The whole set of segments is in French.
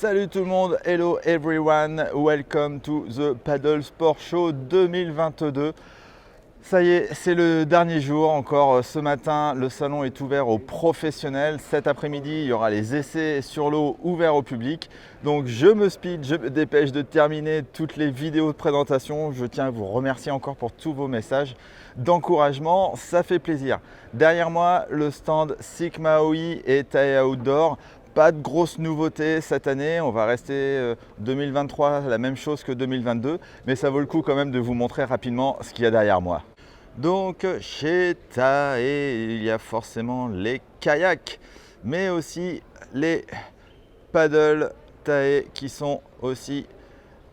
Salut tout le monde, hello everyone, welcome to the Paddle Sport Show 2022. Ça y est, c'est le dernier jour encore. Ce matin, le salon est ouvert aux professionnels. Cet après-midi, il y aura les essais sur l'eau ouverts au public. Donc je me speed, je me dépêche de terminer toutes les vidéos de présentation. Je tiens à vous remercier encore pour tous vos messages d'encouragement, ça fait plaisir. Derrière moi, le stand Sigma OI et Tae Outdoor. Pas de grosses nouveautés cette année, on va rester 2023 la même chose que 2022, mais ça vaut le coup quand même de vous montrer rapidement ce qu'il y a derrière moi. Donc chez Tae, il y a forcément les kayaks, mais aussi les paddles Tae qui sont aussi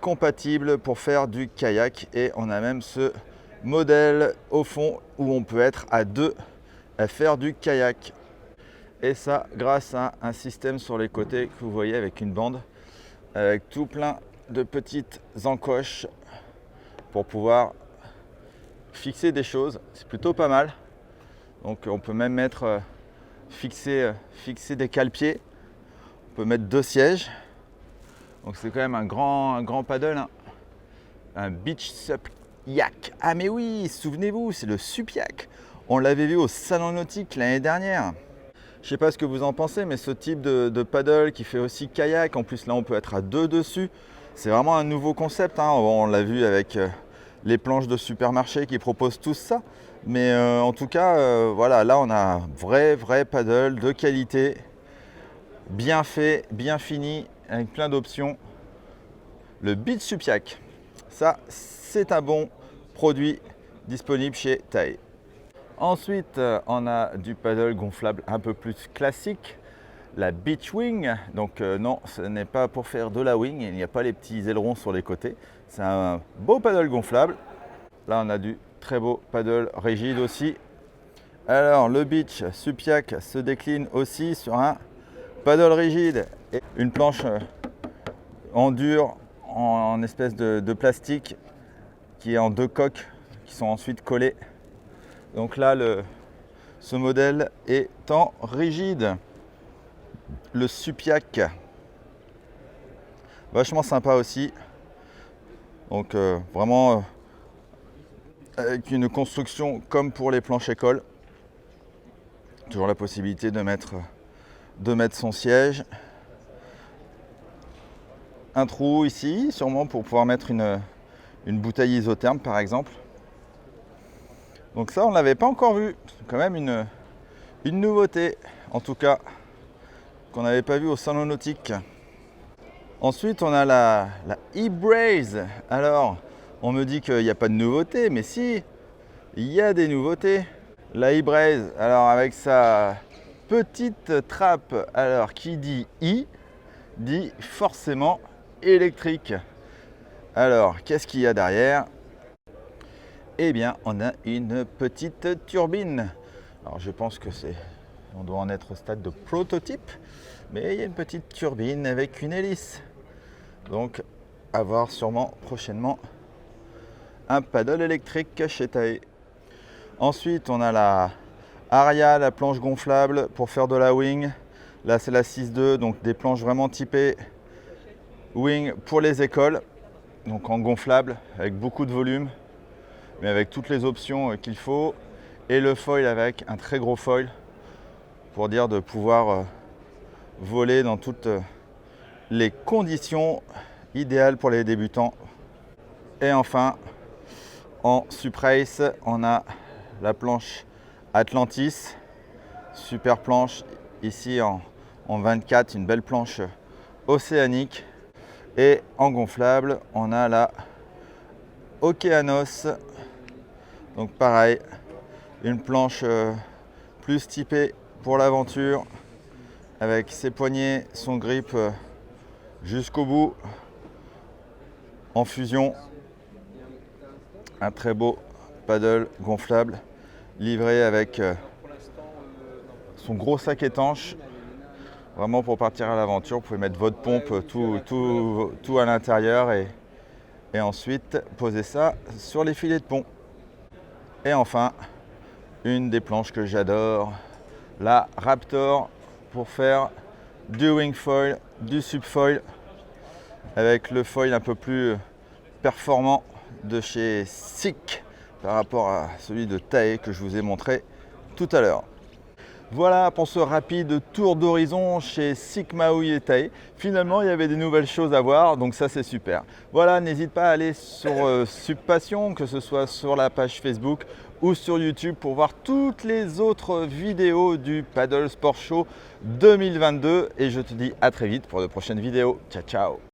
compatibles pour faire du kayak, et on a même ce modèle au fond où on peut être à deux à faire du kayak. Et ça grâce à un système sur les côtés que vous voyez avec une bande, avec tout plein de petites encoches pour pouvoir fixer des choses. C'est plutôt pas mal. Donc on peut même mettre fixer des cale-pieds. On peut mettre deux sièges. Donc c'est quand même un grand paddle, hein. Un beach sup yak. Ah mais oui, souvenez-vous, c'est le sup yak. On l'avait vu au salon nautique l'année dernière. Je ne sais pas ce que vous en pensez, mais ce type de paddle qui fait aussi kayak, en plus là on peut être à deux dessus, c'est vraiment un nouveau concept, hein. On l'a vu avec les planches de supermarché qui proposent tous ça, mais en tout cas, voilà, là on a un vrai paddle de qualité, bien fait, bien fini, avec plein d'options. Le Beach Supiac, ça c'est un bon produit disponible chez Tae. Ensuite, on a du paddle gonflable un peu plus classique, la Beach Wing. Donc non, ce n'est pas pour faire de la wing, il n'y a pas les petits ailerons sur les côtés. C'est un beau paddle gonflable. Là, on a du très beau paddle rigide aussi. Alors, le Beach Supiac se décline aussi sur un paddle rigide et une planche en dur, en espèce de plastique qui est en deux coques qui sont ensuite collées. Donc là, ce modèle est en rigide. Le Supiac, vachement sympa aussi. Donc vraiment avec une construction comme pour les planches écoles. Toujours la possibilité de mettre son siège. Un trou ici, sûrement pour pouvoir mettre une bouteille isotherme par exemple. Donc ça, on ne l'avait pas encore vu. C'est quand même une nouveauté, en tout cas, qu'on n'avait pas vu au salon nautique. Ensuite, on a la e-Braze. Alors, on me dit qu'il n'y a pas de nouveauté, mais si, il y a des nouveautés. La e-Braze, alors avec sa petite trappe, alors qui dit i, dit forcément électrique. Alors, qu'est-ce qu'il y a derrière ? Eh bien, on a une petite turbine. Alors, je pense que on doit en être au stade de prototype, mais il y a une petite turbine avec une hélice. Donc, à voir sûrement prochainement un paddle électrique chez Tae. Ensuite, on a la Aria, la planche gonflable pour faire de la wing. Là, c'est la 6.2, donc des planches vraiment typées wing pour les écoles. Donc en gonflable, avec beaucoup de volume, mais avec toutes les options qu'il faut, et le foil avec un très gros foil pour dire de pouvoir voler dans toutes les conditions idéales pour les débutants. Et enfin, en Suprace, on a la planche Atlantis, super planche ici en 24, une belle planche océanique, et en gonflable, on a la Okeanos. Donc pareil, une planche plus typée pour l'aventure, avec ses poignées, son grip jusqu'au bout, en fusion. Un très beau paddle gonflable, livré avec son gros sac étanche. Vraiment pour partir à l'aventure, vous pouvez mettre votre pompe, tout à l'intérieur, et ensuite poser ça sur les filets de pont. Et enfin, une des planches que j'adore, la Raptor, pour faire du wing foil, du subfoil, avec le foil un peu plus performant de chez SICK par rapport à celui de Tae que je vous ai montré tout à l'heure. Voilà pour ce rapide tour d'horizon chez SICK Maui et Tae. Finalement, il y avait des nouvelles choses à voir, donc ça c'est super. Voilà, n'hésite pas à aller sur Subpassion, que ce soit sur la page Facebook ou sur YouTube pour voir toutes les autres vidéos du Paddle Sport Show 2022. Et je te dis à très vite pour de prochaines vidéos. Ciao, ciao!